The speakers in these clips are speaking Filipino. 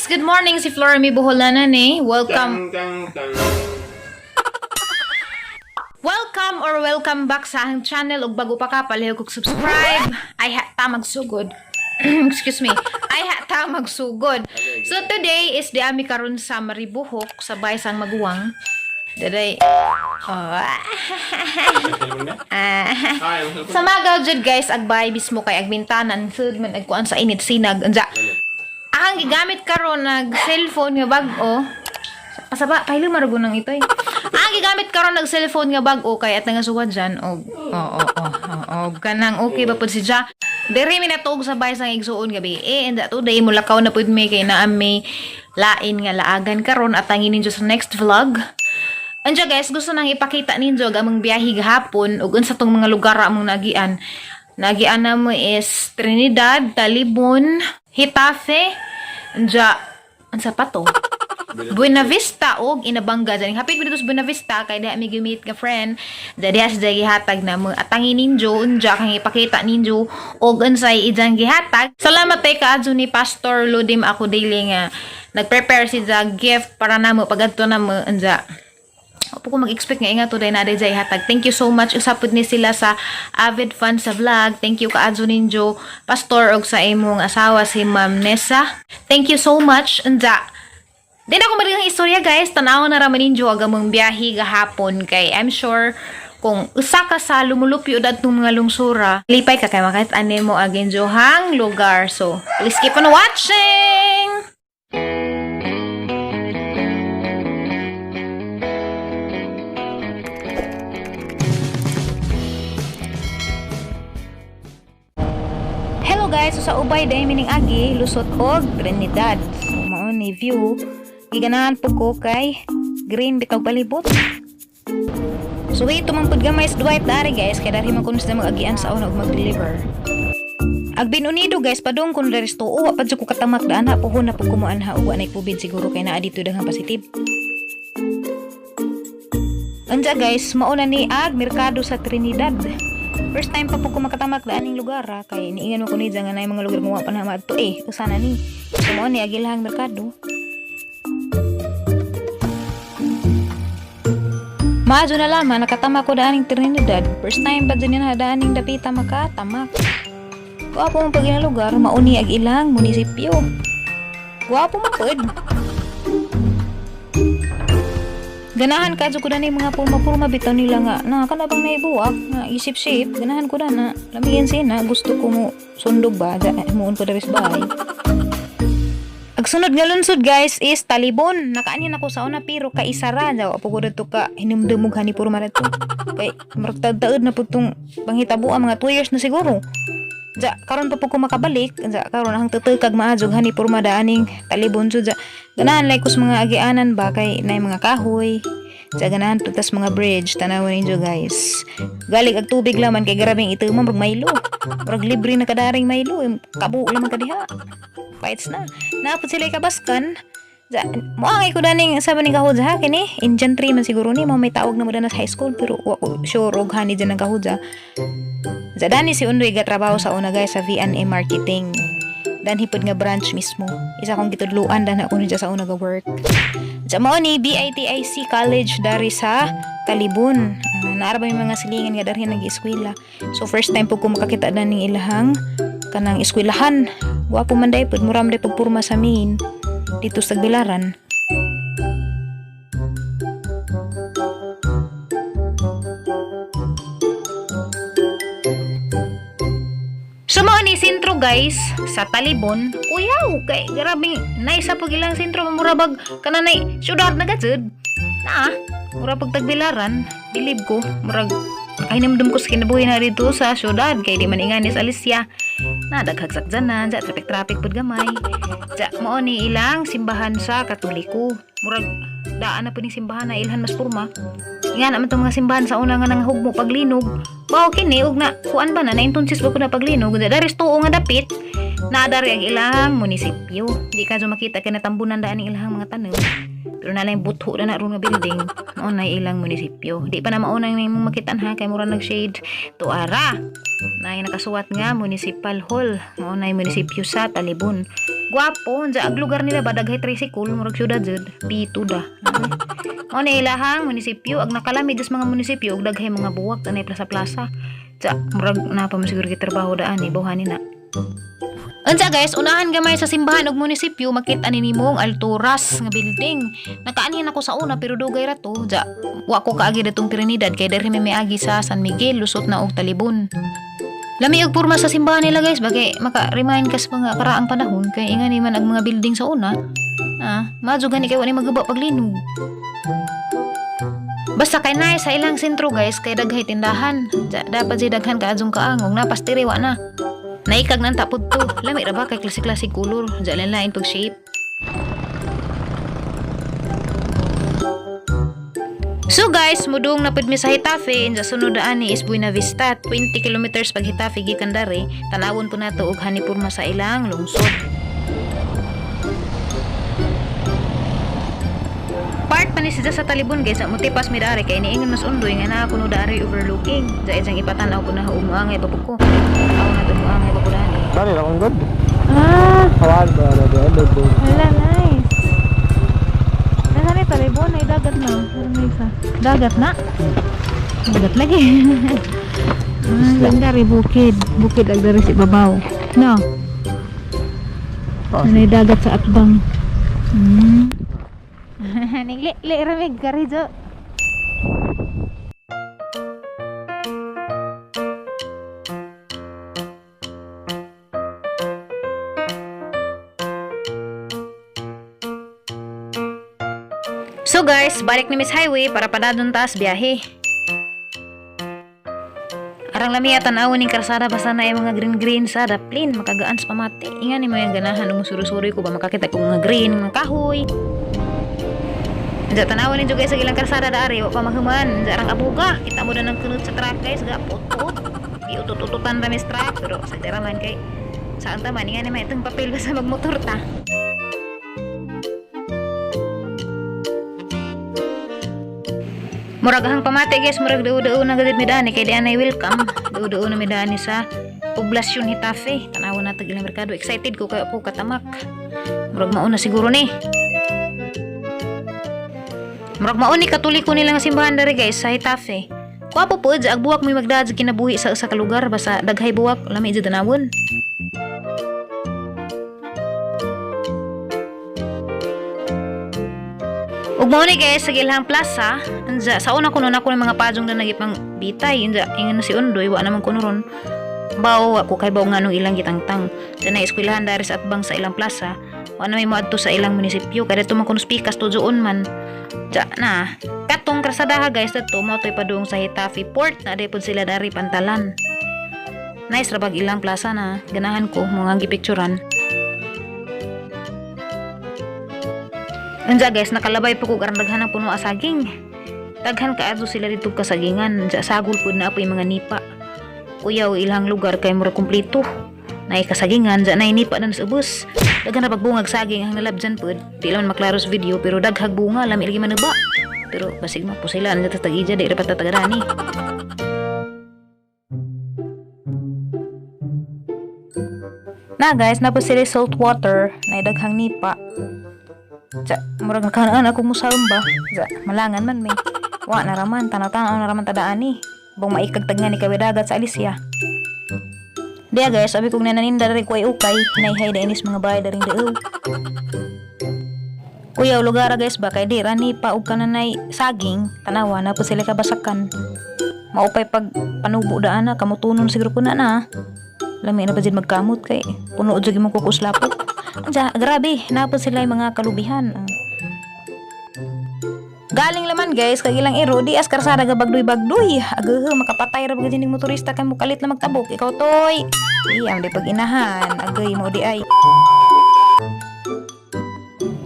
Good morning, si Flora Mi Boholanan eh. Welcome. Welcome back sa aking channel. Ug bago pa ka, palihog kog subscribe. Ay ta magsugod. Excuse me. Ay ta magsugod. So today is di ami karon sa Maribohok sa baysang Maguwang. Daday. Sa magaw jud guys, agbay bismo kay agbintanan sud man agkuan sa init sinag unsa. Ang gigamit karon nag cellphone nga bag-o. Pasaba kay lumarugo nang ito eh. Ang gigamit karon nag cellphone nga bag-o kay at nga suwad dyan og kanang okay ba pud si Ja. Diri mi natug sa bahay sang igsuon gabi. And today mulakaw na pud mi kay naa may lain nga laagan karon at angin ninyo sa next vlog. Anja guys, gusto nang ipakita ninyo gamang biyahe gahapon ug unsa tong mga lugar among nagian. Nagian na mo is Trinidad, Talibon, Hitafe, anja ansa pa to? Buena Vista og Inabanga dyan. Hapit ko dito sa Buena Vista kay diha mi gimit nga friend. Dadi as gihatag na mo atangin ninyo unja kang ipakita ninyo og unsay ijang gihatag. Salamat tay kaadto ni Pastor Lodim ako daily nga nagprepare si the gift para namo pagadto na mo unja. Opo ko mag-expect nga ingat today na day hatag. Thank you so much. Usapod ni sila sa avid fans sa vlog. Thank you kaadto ninyo Pastor og sa imong asawa si Ma'am Nessa. Thank you so much unja. Din ako marigang istorya guys, tanaw na raman ninyo agamang biyahe gahapon kay I'm sure kung usa ka sa lumulupyo datong mga lungsura, lipay ka kay makahit ani mo agin johang lugar. So, please keep on watching! Hello guys, so sa ubay dahil mining agi, lusot og Trinidad. So, mao ni view. Giganahan po ko kay green bitaw palibot. So wait, tumangpod gamay sa Dwight dari guys. Kaya dari man kunis na mag-agian sa una og mag-deliver. Agbin unido guys, padung kun dari sto. Uwa pa ko katamak daan ha. Puhon na po kumuan ha. Uwa na ikubid siguro kay naa dito daghang positive. Anja guys, mauna ni ag merkado sa Trinidad. First time pa po ko makatamak daan ning lugar ha. Kaya niingan mo ko ni nga na mga lugar mo pa na maadto eh. Usana ni. So mao ni agilahang merkado. Maadyo na lamang, nakatama ko daaning Trinidad. First time ba dyan na daaning dapita makatamak. Guwapo mo pag lugar, mauni ag ilang munisipyo. Guwapo mo pud. Ganahan ka ko dani mga purma-purma bitaw nila nga. Na kanabang naibuwak, na isip-sip. Ganahan ko na lamigin sina. Gusto ko mo sundog ba? Muon ko daris bahay. Agsunod nga lunsod guys is Talibon. Nakaanin ako sa una pero kaisara daw. Apo ko dito ka hinumdumog hani puro man dito. Kay maragtad-taod na po itong panghitabo ang mga 2 years na siguro. Ja, karon pa po ko makabalik. Ja, karon ang tutukag maadjog hani puro madaaning Talibon. So ja, ganahan like kus mga agianan ba kay nay mga kahoy. Ja, ganahan po tas mga bridge. Tanawin ninyo guys. Galig ag tubig laman kay garabing ito mo magmaylo. Parag libre na kadaring maylo. Kabuo laman kadiha. Fights na. Napot sila ikabaskan. Muangay ko daning sabi ni kahudza ha kini. Indian tree man siguro ni. May tawag na mo na sa high school. Pero sure og hani dyan ng kahudza. Dani si Undoy gatrabaho sa una guys sa V&A marketing. Dan hipod nga branch mismo. Isa kong gitudluan dan ako niya sa una ga work. Mao ni BITIC College dari sa Talibon. Naara ba yung mga silingan nga dari nag-eskwela. So first time po ko makakita na ning ilahang kanang eskwelahan. Guwapo man day pud muram day pagpurma sa amin dito sa Tagbilaran. So mao ni sentro guys sa Talibon. Uyaw kay grabing naisa pag ilang sentro murabag kananay syudad na gajud. Na mura pag Tagbilaran, bilib ko murag ay namdum ko sa kinabuhi na dito sa syudad kay di man ingani sa Alicia. Na daghagsak dyan na, dyan traffic pud gamay. Dyan mo ni ilang simbahan sa Katoliko. Murag daan na po ni simbahan na ilhan mas purma. Nga naman itong mga simbahan sa una nga nang hugmo paglinog. Bao kini, ug na, kuan ba na, naintunsis ba ko na paglinog. Daris tuo nga dapit, nadari ang ilang munisipyo. Di ka dyan makita kinatambunan daan ang ilang mga tanom. Pero na lang butho na ron nga building. Maunay ilang munisipyo. Di pa na maunang na yung makitaan ha, kay mura nag-shade. Tuara. Na yung nakasuwat nga, Municipal Hall. Maunay munisipyo sa Talibon. Guwapo, unsa ag lugar nila ba daghay tricycle murag syudad jud. Pito da. O na ilahang munisipyo ag nakalami des mga munisipyo ug daghay mga buwak anay plaza-plaza. Sa murag na pa mo siguro trabaho daan ni buhani na. Unsa guys, unahan gamay sa simbahan ug munisipyo makita ni nimo ang alturas nga building. Nakaanhin ako sa una pero dugay ra to. Ja, wa ko kaagi datong Trinidad kay diri may agi sa San Miguel, Lusot na og Talibon. Lami og porma sa simbahan nila guys, bagay maka-remind kas mga karaang panahon kay ingani man ang mga building sa una. Madyo gani kay wani magaba paglinog. Basta kay nay sa ilang sentro guys kay daghay tindahan. Ja, dapat si daghan kaadjong kaangong napastiri wa na. Naikag nang tapod to. Lami ra ba kay klase-klase color. Ja lain pag shape. So guys, mudong na pud mi sa Hitafe inja sunod ani is Buena Vista. 20 kilometers pag Hitafe gikan dare. Tanawon po nato og hanipurma sa ilang lungsod. Part pa ni siya sa Talibon guys, mo tipas mi dare kay niingon mas undoy nga na kuno dare overlooking. Ja ijang ipatan-aw ko na umuangay babog ko. Aw na umuangay babog dani. Dali lang ang good. Wala, Hawal ba na doon? nice. Nasaan yung Talibon? Ay dagat na. Dagat na? Dagat lagi. Ganda rin bukid. Bukid ang dari si babaw. No? May dagat sa atbang. Nigli ramig ka rin, Jo. So guys, balik ni Miss Highway para padadon taas biyahe. Arang lami tanawon ning karsada basta na mga green sa daplin makagaan sa pamati. Ingan ni mo yung ganahan ng suri-suri ko ba makakita ko mga green, mga kahoy. Anja tanawon ning jugay sa ilang karsada dari wa pa mahuman. Anja arang abuga, kita mo na ng kunot sa truck guys, ga putot. Di utut-ututan ta mis truck pero sa diraman kay saan ta man ingan ni may itong papel sa magmotor ta. Muragahang pamati guys, murag dao-dao na gadid midani kay dianay welcome. Dao-dao na midani sa poblasyon Hitafe. Tanawan na tag ilang merkado. Excited ko kay po katamak. Murag mauna siguro ni. Murag mauni katuli ko nilang simbahan dere guys sa Hitafe. Kuapo po ag buwak may magdad kinabuhi sa usa ka lugar basta daghay buwak lami jud tanawon. Ug mao ni guys sa Gilhang Plaza, anja sa una kuno na ko mga pajong na nagipang bitay, anja ingon si Undoy wa naman kuno ron. Bawo ako kay bawo nganong ilang gitangtang. Sa na eskwelahan dari sa atbang sa ilang plaza, wa na may moadto sa ilang munisipyo kada tuman kuno spikas tujoon man. Ja na. Katong krasadaha guys dito mao toy padung sa Hitafe Port na depod sila dari Pantalan. Nice ra bag ilang plaza na ganahan ko mga gipicturan. Anja guys, nakalabay po ko karang daghan ng puno asaging. Daghan kaadto sila dito kasagingan. Anja sagol pud na apoy mga nipa. Kuyaw ilang lugar kay mura kumpleto. Nay kasagingan, anja nay nipa na sa ubos. Daghan na pagbungag saging ang nalabjan pud. Di lang maklaro sa video pero daghag bunga lami lagi manaba. Pero basig mo po sila anja tatagija di ra patatagarani. Na guys, na po sila salt water, nay daghang nipa. Ja, murag nakaanaan ako musawon ba? Ja, malangan man may. Wa naraman, tanaw-tanaw naraman tadaan ni. Bong maikag tagnga ni kawidagat sa Alicia. Diya guys, sabi kong nananinda rin ko ay ukay, hinayhay da inis mga bahay daring daew. Kuya, lugar guys ba, kay di rani pa og kananay saging, tanawa na po sila kabasakan. Maupay pag panubo daan na, kamutunon siguro ko na. Lami na pa dyan magkamot kay puno o dyan mo kukuslapok. Anja, grabe, napod sila yung mga kalubihan. Galing laman guys, kag ilang iro, di as karsada ga bagdoy-bagdoy. Agahe, makapatay ra bagay dining motorista kay mo kalit na magtabok. Ikaw toy. Iyam di pag inahan, agay mo di ay.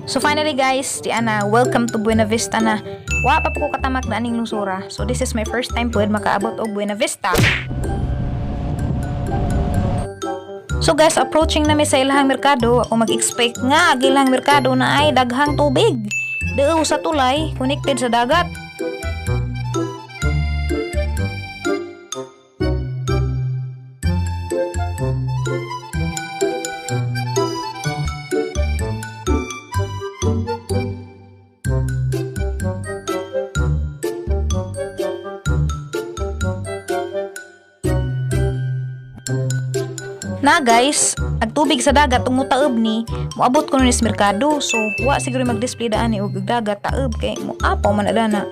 So finally guys, di ana, welcome to Buena Vista na. Wa pa po ko katamak na aning lungsura. So this is my first time pud makaabot og Buena Vista. So guys, approaching na mi sa ilahang merkado, ako mag-expect nga ilang merkado na ay daghang tubig. Deo sa tulay, connected sa dagat. Na guys, ag tubig sa dagat tung mutaob ni moabot ko ni sa merkado. So wa siguro mag-display daan ni og dagat taob kay mo apaw man adana.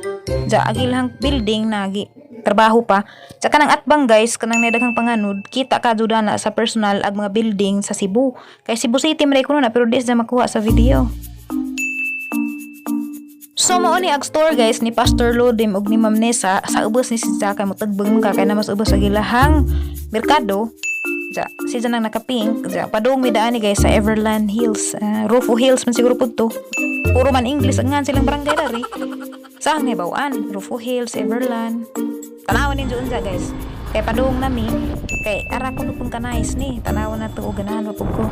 Ja agilhang building nagi trabaho pa. Sa kanang atbang guys, kanang nedaghang panganod, kita ka na sa personal ag mga building sa Cebu. Kay Cebu City man ko na pero di sa makuha sa video. So mao ni ag store guys ni Pastor Lodim ug ni Ma'am Nessa sa ubos ni si Zaka mo tagbeng ka kay na mas ubos sa gilahang merkado. Ja, si nang naka-pink. Ja, padung mi daan ni guys sa Everland Hills. Rufo Hills man siguro pud to. Puro man English ang ngan silang barangay dari. Saan nga bawaan? Rufo Hills, Everland. Tanawon ninyo unsa guys. Kay padung nami kay ara ko pun kanais ni. Tanawon na to og ganahan wa pud ko.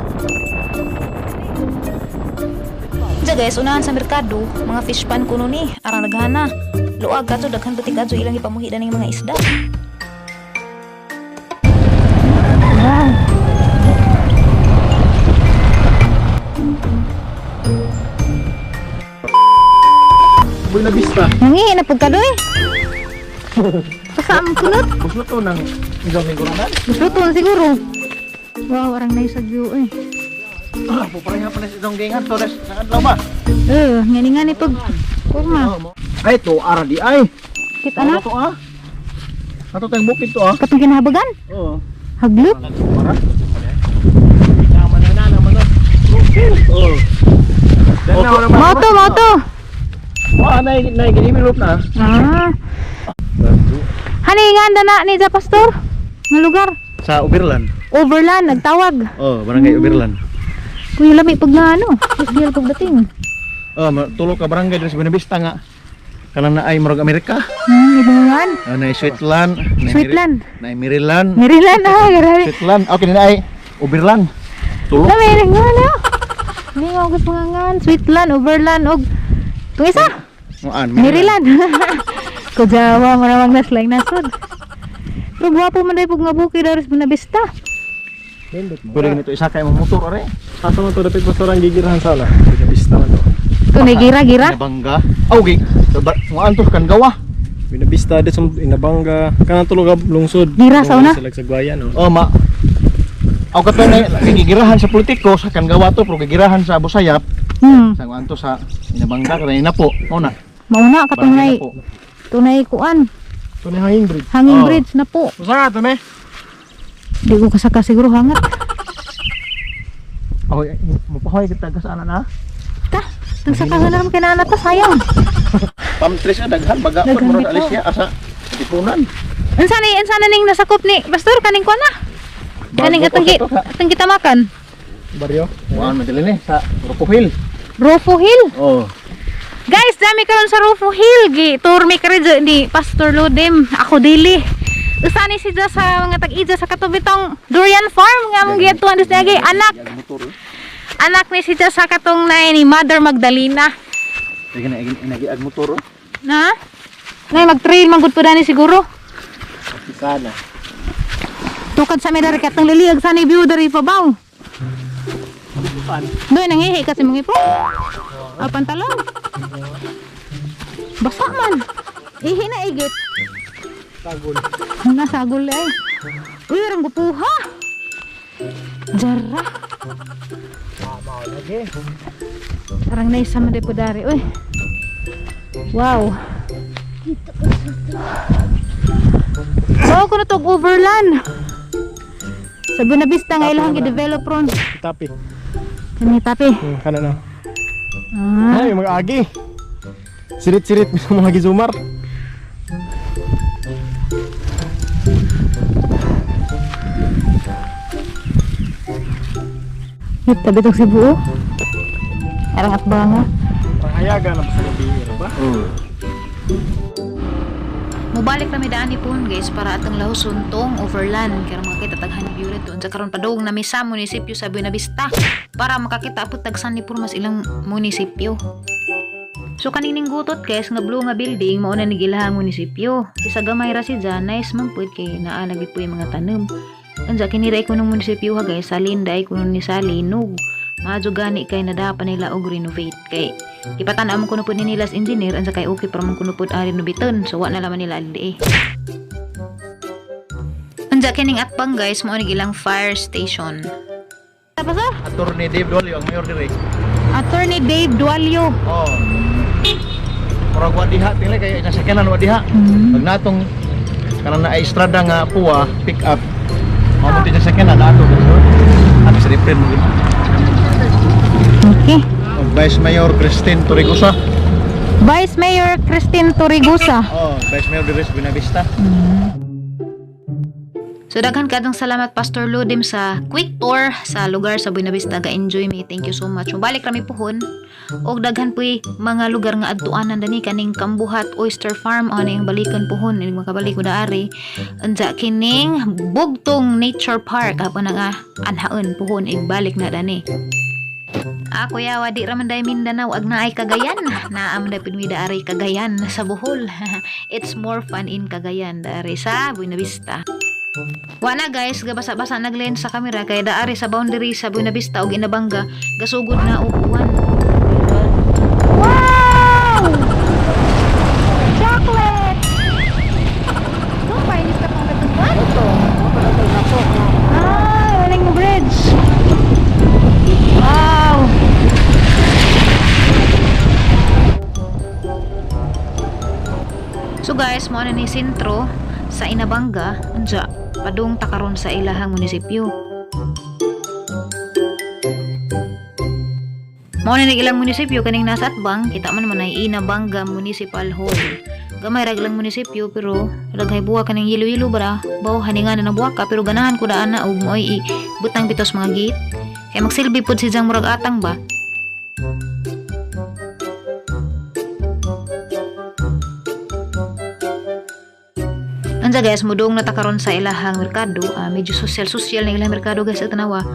Ja guys, unahan sa merkado, mga fish pan kuno ni, arang naghana. Luag kadto daghan butik kadto ilang ipamuhi ning mga isda. Wow. Buena Vista. Nangi na pud kadoy. Kasam kunot. Gusto to ng isang lingkuranan? Lutuan siguro. Wow, arang naisagyo eh. Pupareha pa na si itong gengan. Torres, nakadlaw ba? Ngani-ngani pag kurma. Ay, to ara di ay. Kita na. Ito ah. Ato tayong bukid to ah. Katong kinahabagan. Oo. Haglot. Para. Naman na naman to. Oo. Moto. Wah, nay ginibilop na. Hani nga na ni sa pastor. Nga lugar. Sa Uberland. Overland nagtawag. Oh, barangay Uberland. Kuya lami pag na ano. Isbiyal pag dating. Oh, tulo ka barangay dito sa Buena Vista nga. Kanang na ay Morog Amerika. Ibungan. Na Switzerland. Switzerland. Na Maryland. Maryland grabe. Switzerland. Okay, na ay Uberland. Tulo. Lami nga na. Hindi nga gusto mga ngan. Switzerland, Overland, og ito isa. Maryland. Kujawa maramang naslang nasod. Pero gwapo man dahil pag nga bukid dari sa Buena Vista. Pwede nito isa kay mga motor are. Asa man to dapat pastoran gigirahan sala. Buena Vista man to. Ito may gira-gira. Inabangga. Okay. Mga antos kan gawa. Buena Vista di sa Inabangga. Kanang tulog lungsod. Gira sa una. Sa Lagsagwayan no. Oh, Aw kato na gigirahan sa politiko sa kan gawa to pero gigirahan sa Busayap. Sa mga antos sa Inabangga kanina po. Mao na. Mauna katunay. Barangay na po. Tunay kuan. Ito ni Hanging Bridge. Hanging Oh. bridge na po. Usa to me. Di ko kasaka siguro hangat. Oh, mupahoy kita ka sa ana na. Ta, nang saka na naman kinana ta sayang. Pamtres na daghan baga Daghan pag bitaw. alis niya asa tipunan. Unsa na ning nasakop ni Pastor kaning kuan na. Kaning Bago ko sa to, ha? atong kita makan. Baryo. Waan madali ni sa Rocohil. Rofo Hill. Oh. Guys, dami karon sa Rufo Hill. Tour me kare ni Pastor Lodem. Ako dili. Usa ni si sa mga tag-ija sa katubitong Durian Farm nga mong giyatuan dis niya anak. Anak ni si sa katong na ni Mother Magdalena. Sige na inagiag motor. Na? Ngay mag-trail man gud pud ani siguro. Sana. Tukad sa medar katong liliag sa ni view dari pa baw. Doy nangihi kasi mga ipo. Pantalon. Basa man. Ihi na igit. Tagol. Nasagol ay. Uy, rang gupuha. Jara. Arang naisa man po dari. Uy. Wow. Wow, kuno tog Overland. Sa Buena Vista nga ilang i-develop ron. Tapi. Kani tapi. Kana na. Ah. Ay, mga agi. Sirit-sirit mga gizumar. Hit tabi tong Cebu. Arang at banga. Panghayaga na sa gabi ba? Mubalik kami daan ipon guys para atong lahusuntong Overland kaya makakita taghan ni view dito unsa karon padung na misa munisipyo sa Buena Vista para makakita apod tagsan ni mas ilang munisipyo. So kanining gutot guys nga blue nga building mao na ni gilahang munisipyo. Isa gamay ra si nice man pud kay naa lagi po yung mga tanom. Unsa kini ra kuno munisipyo ha guys salin dai kuno ni Salinog. Madyo gani kay nadapa nila og renovate kay ipatan-am kuno pud ni nilas engineer ansa kay okay para man kuno pud ari renovaton so wa na laman nila ali. Ang Anja kining atbang guys mo ni ilang fire station. Apa sa? Attorney Dave Dolio ang mayor dire. Attorney Dave Dualio. Oh. Murag wadiha tila kay nasakyanan wadiha. Pag natong kanan na ay estrada nga puwa pick up. Mao mo tinja sakyanan ato dito. Ano sa reprint mo. Okay. Vice Mayor Christine Torregosa. Vice Mayor Christine Torregosa. Oh, Vice Mayor dire sa Buenavista. So daghan kadtong salamat Pastor Lodim sa quick tour sa lugar sa Buenavista. Ga-enjoy me. Thank you so much. Mubalik rami pohon. Og daghan puy mga lugar nga adtuanan dani kaning Kambuhat Oyster Farm o ning balikan pohon ning makabalik ko daari. Anja kining Bugtong Nature Park apan nga anhaon pohon igbalik na dani. Ako yawa di raman day Mindanao ag naay Cagayan. Naam da pinwi daari Cagayan sa Bohol. It's more fun in Cagayan daari sa Buenavista. Wana guys, gabasa-basa naglens sa camera kay daari sa boundary sa Buenavista ug Inabanga gasugod na og uwan. Wow! Chocolate! Doon pa inis ka pang nagtuwan? Walang mo bridge. Wow! So guys, mo na ni sentro sa Inabanga, anja padung takaron sa ilahang munisipyo. Mao na ilang munisipyo kaning nasa atbang, kita man man ay Inabanga Municipal Hall. Gamay ra lang munisipyo pero daghay buwa kaning yelo-yelo bara. Baw haningan na buwa ka pero ganahan ko daan na og moy butang bitos mga gate. Kay magsilbi pud si jang murag atang ba. Anja guys, mudong na takaron sa ilahang merkado. Medyo social na ilang merkado guys at tanawa.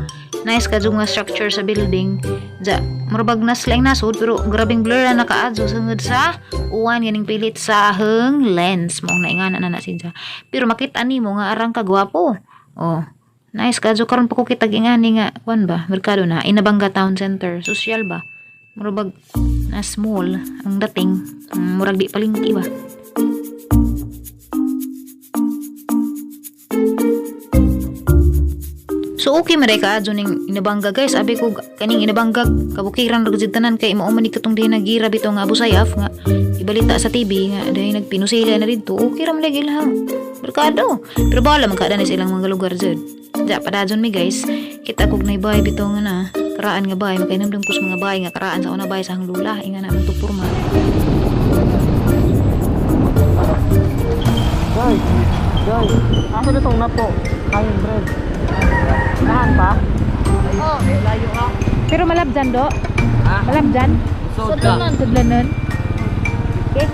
Nice ka nga structure sa building. Ja, murabag nas lang nasod pero grabing blur na nakaadso sungod sa uwan ganing pilit sa heng lens mong naingana na sinja. Pero makita nimo nga arang kagwapo. Oh, nice ka karon pa ko kita gingani nga kuan ba merkado na Inabanga Town Center. Social ba? Murabag na small ang dating. Murag di palingki ba? So okay man ka adto ning Inabanga guys. Abi ko kaning Inabanga kabukiran ra gid tanan kay mao man katong di nagira bitaw nga Abu Sayyaf nga ibalita sa TV nga dahil nagpinusila na didto. Okay ra man lagi lang merkado. Pero bala man kada ni silang mga lugar jud. Ja padadyon mi guys. Kita kog nay bay bitaw nga na karaan nga bay makainamdam ko sa mga bay nga karaan sa una bay sa hang lula inga na magtupurma. Guys, asa ditong napo? Kain bread. Nahan pa? Oh, Layo ha? pero malabjan do. Ha? Malabjan. Sudlanon. Sudlanon. Okay.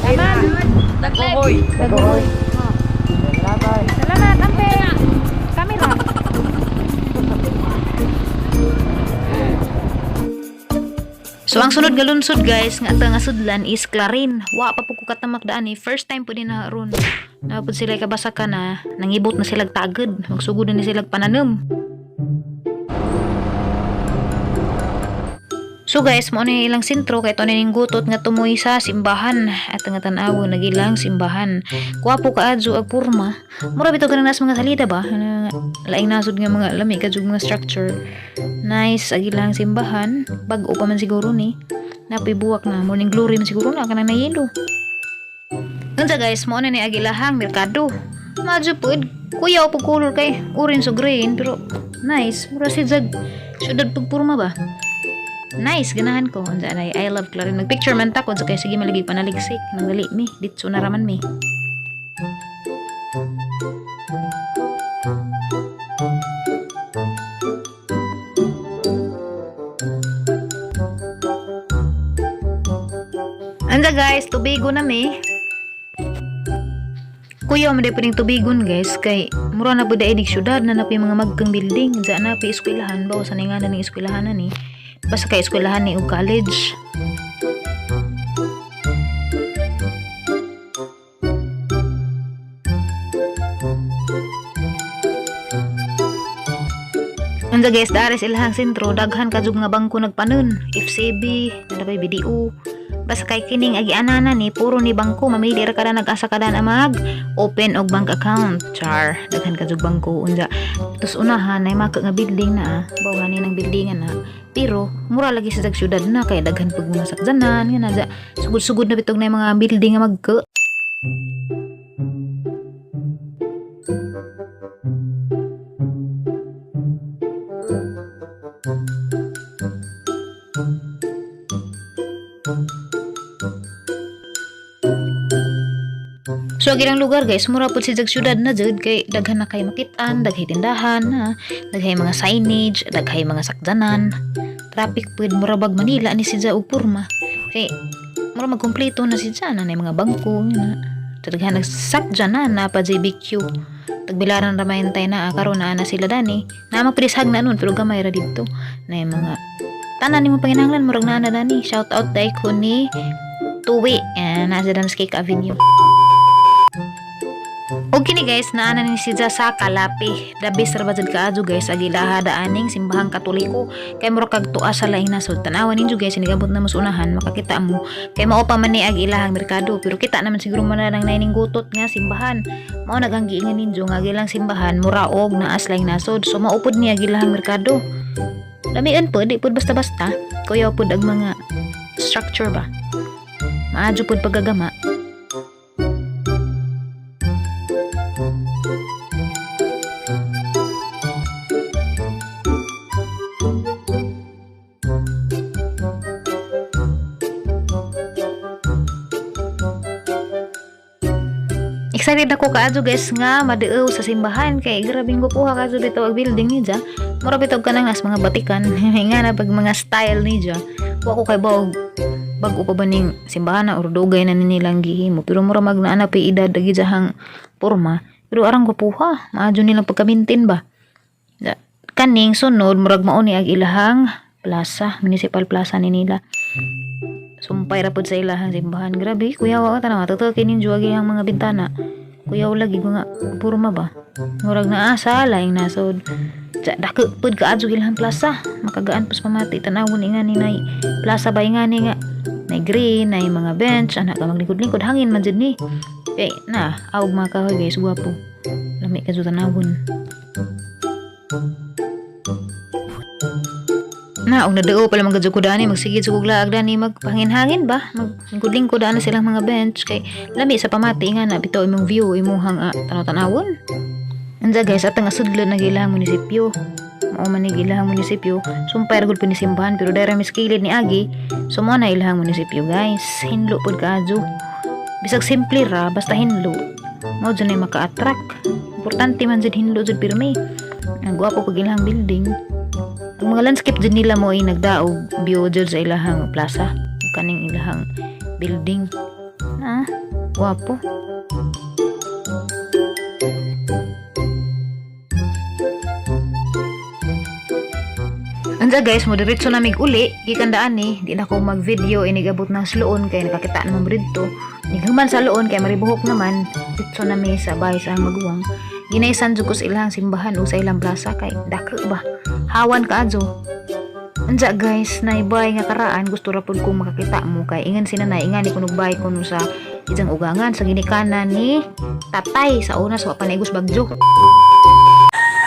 Taman. Dagohoy. Dagohoy. Salamat, ampe. Kamera. So ang sunod galunsod guys nga nga sudlan is Clarin. Wa pa po ko katamak daan first time po din na ron. Napod sila kabasa ka na nangibot na sila tagod. Magsugod na sila pananam. So guys, mo na ilang sentro kay to ning gutot nga tumoy sa simbahan at nga tan-awo nagilang simbahan. Kuwapo ka adso ag porma. Mura bitaw kanang nas mga salida ba? Laing nasod nga mga lami kadjug mga structure. Nice agilang simbahan. Bag-o pa man siguro ni. Napibuwak na morning glory man siguro na kanang nayelo. Unsa guys, mo na ni agilahang merkado. Madyo pud kuyaw po color kay orange o green pero nice. Mura si jag syudad pagpurma ba? Nice, ganahan ko. I love Clarin. Nag-picture man ta ko. So, kaya sige malagi panaligsik. Nangdali mi. Ditso na raman mi. Anda guys, tubigo na mi. Kuya mo pwedeng tubigon guys kay mura na po dainig syudad na napi mga magkang building. Diyan na pi eskwelahan. Bawa sa nga na ng eskwelahan na ni. Basta kay eskwelahan ni o college. Unsa guys, dari sa ilahang sentro daghan kajug nga bangko nagpanon, FCB, nalabay BDO. Basta kay kining agi anana ni puro ni bangko mamili ra kada nag-asa kada na mag open og bank account. Char, daghan kajug bangko unsa. Tus unahan ay maka nga building na, bawahan ni ng buildingan na. Pero mura lagi sa syudad na kay daghan pag mga sakjanan nga na sugod-sugod na bitog na yung mga building nga magka. So gilang lugar guys, mura pud si jag syudad na jud kay daghan na kay makit-an, daghay tindahan na, daghay mga signage, daghay mga sakjanan. Traffic pud mura bag Manila ni si ja og porma. Kay mura magkumpleto na si ja na mga bangko na. Daghan nagsakjan na pa JBQ. Tagbilaran ra mahintay na karon na sila dani. Na magprishag na nun pero gamay ra didto. Na yung mga tanan nimo panginahanglan murag na dani. Shout out dai ko ni Tuwi na sa Cake Avenue. Og kini guys, naana ni si sa Kalapi. The best ra bajud kaadyo guys ag ilaha daaning simbahang Katoliko. Kay mura kag tuwa sa laing nasod. Tanawan ninyo guys, inigabot na mas unahan makakita mo. Kay mao pa man ni ag ilahang merkado, pero kita naman siguro man nang naining gutot nga simbahan. Mao naganggiingan ninyo nga ilang simbahan mura og naas laing nasod. So maupod ni ag ilahang merkado. Lamian po, di po basta-basta. Kuya po ang mga structure ba. Maadyo po paggagama. Excited ako kaadyo guys nga madeuw sa simbahan kay grabing gupuha kaadyo dito ang building ni ja. Mura bitog ka nang nas mga batikan nga na pag mga style ni ja. Wa ko kay bago pa ba ning simbahan na or dugay na nilang gihimo pero mura magnaana pa edad agi jahang porma pero arang gupuha maadyo nilang pagkamintin ba. Kaning sunod murag mao ni ag ilahang plaza, municipal plaza ni nila. Sumpay ra pud sa ilahang simbahan. Grabe, kuya wa ta na matutukin ninyo agi ang mga bintana. Kuya lagi mga porma ba. Murag naa sa laing nasod. Dako pud kaadyo ilahang plaza. Makagaan pus pamati tanawon ingani nay plaza ba ingani nga. Nay green, nay mga bench, anak ka maglingkod-lingkod hangin man jud ni. Kay na, awog mga kahoy guys, guwapo. Lami ka jud tanawon. Na, og nadao pala mga jukudani, magsigid sa kuglaag dani, magpahangin-hangin ba? Magkudling-kod na silang mga bench, kay lami sa pamati nga na, bitaw imong view, imuhang tanaw-tanawon. Anda guys, atang asudlo na gilahang munisipyo. Mauman ni gilahang munisipyo, sumpay ragod po ni simbahan, pero dahil miskilid ni Agi, sumuha na ilahang munisipyo guys. Hinlo po kaadyo. Bisag simple ra, basta hinlo. Mao dyan ay maka-attract. Importante man dyan hinlo dyan pirmi. Ang guwapo pag ilahang building. Ang mga landscape dyan nila mo ay nagdaog view dyan sa ilahang plaza. Kaning ilahang building. Guwapo. Anja guys, mo diretso na mig uli, gikandaan ni, di na ko mag-video inigabot ng sloon kay nakakitaan mo dito. Nighuman sa loon kay maribuhok naman, ditso na mi sa bahay sa maguwang. Ginaisan jud ko sa ilang simbahan o sa ilang plaza kay dako ba. Hawan kaadyo. Anja guys, naibay nga karaan gusto ra pud kong makakita mo kay ingan sinanay ingani kunog bahay kuno sa ijang ugangan sa ginikanan ni tatay sa una sa Panigos Bagyo.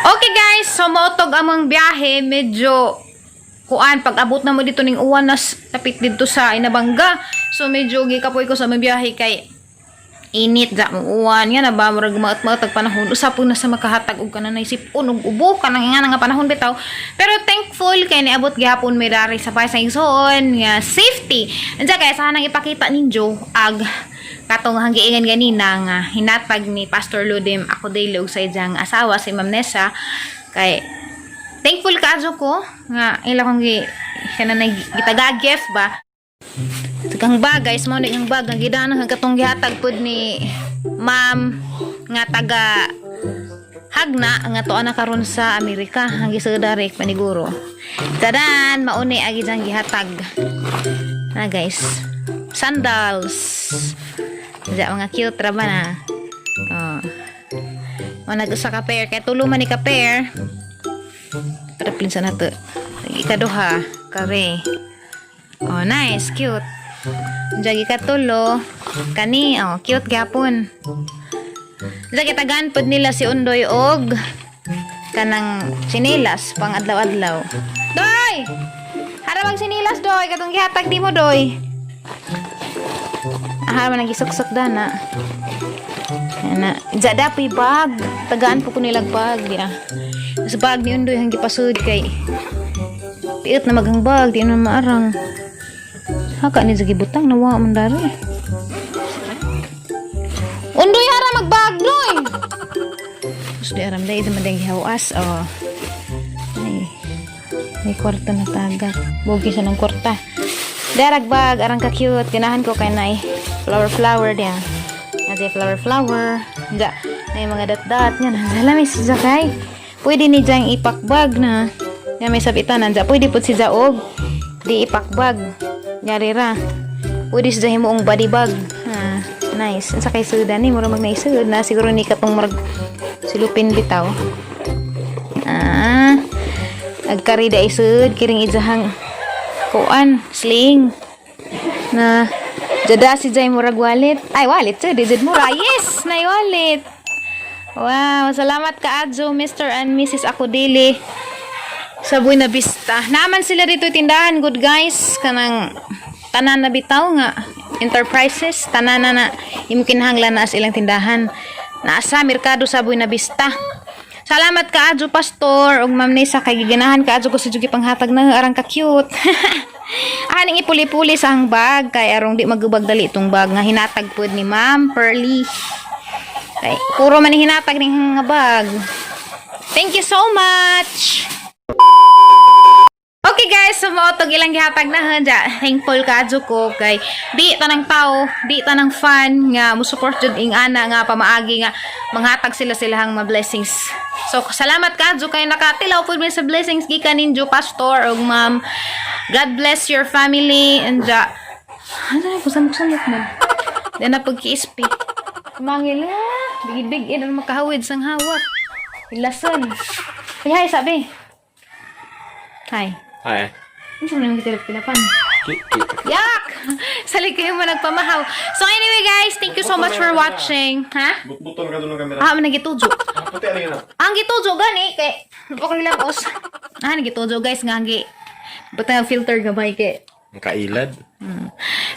Okay guys, so mautog among biyahe, medyo kuan pag abot na mo dito ning uwan nas tapit dito sa Inabanga. So medyo gikapoy ko sa among biyahe kay init da mo uwan nga na ba murag maat-maat ag panahon usa po na sa makahatag og kanang sipon og ubo kanang nga panahon bitaw. Pero thankful kay niabot gihapon may dari sa paisa igsoon nga safety. Unsa kay sa nang ipakita ninyo ag katong hanggiingan ganina nga hinatag ni Pastor Ludem ako daylog sa iyang asawa si Ma'am Nessa kay thankful kaadyo ko nga ila kong kanang gitagagef ba. Kang bagay mo ni ang bag ang gidanang ang katong gihatag pud ni Ma'am nga taga Hagna nga tuwa na karon sa Amerika ang gisadarik paniguro. Tadan mauni agi jang gihatag. Na guys, sandals. Diya mga cute ra ba na? Oh. Mo nag-usa ka pair kay tulo man ni ka pair. Padapin sa nato. Ikaduha, kare. Oh, nice, cute. Jagi katulo, kani, oh, cute gapon. Jagi taganpod nila si Undoy og kanang sinilas pang adlaw-adlaw. Doy! Haramang sinilas, Doy. Katong gihatag di mo, Doy. Haramang nagisok-sok dana. Ana, jadapi bag. Tagaan po ko nilag bag dia. Sa bag ni Undoy hang gipasud kay piit na magang bag, di na maarang. Haka ni jagi butang nawa man dari. Undoy hara magbag, Doy. Terus di aram dai man dang gihawas. Oh. Ay. May kwarta na tagak. Bogi sa ng kwarta. Darag bag, arang ka cute. Ganahan ko kay nay flower dia. Ate flower. Diya, may mga dat-dat niya. Nandiyan may si Zakay. Pwede ni Jang ipakbag na. Yan may sabitan. Nandiyan, pwede po si Jaog. Di ipakbag. Yari ra. Pwede si Jang himuong body bag. Nice. Sa kay sudan ni, mura mag-naisud na. Siguro ni katong marag silupin bitaw. Agkarida isud. Kiring ijahang kuan. Sling. Na jada si Jay murag wallet. Ay, wallet siya. Digit mura. Yes! Na wallet. Wow. Salamat ka, Adjo, Mr. and Mrs. Akudili. Sa Buena Vista. Naman sila dito tindahan. Good guys. Kanang tanan na bitaw nga. Enterprises. Tanan na imkinhanglan na as ilang tindahan. Naasa merkado sa Buena Vista. Salamat ka, Adjo, Pastor. Og Ma'am Nessa, kay giganahan ka, Adjo, ko sa jugi panghatag na arang ka cute. Aning ipuli-puli sa ang bag kay arong di magubag dali itong bag nga hinatag pod ni Ma'am Pearly. Kay puro man ni hinatag ning nga bag. Thank you so much. Okay guys, so mo tog ilang gihatag na hanja. Thankful ka Adjo ko kay di tanang tao, di tanang fan nga mo support jud ing ana nga pamaagi nga manghatag sila silahang mga blessings. So salamat ka Adjo kay nakatilaw pud mi sa blessings gikan ninyo Pastor ug Ma'am. God bless your family and ano na kusamok-samok man. Then na pagki-ispi. Mangil big ina makahawid sang hawak. Ilason. Ay sabi. Hi. Ay. Ano sa mga kitilap-tilapan? Yak! Sali kayo mo nagpamahaw. So anyway guys, thank you so much for watching. Ha? Button ka doon ng camera. Nagitujo. Puti ano yun? Ang gitujo gani kay okay lang os. Nagitujo guys nga gi. Butang filter gabay kay. Kailad.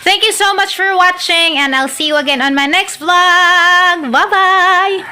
Thank you so much for watching and I'll see you again on my next vlog. Bye-bye!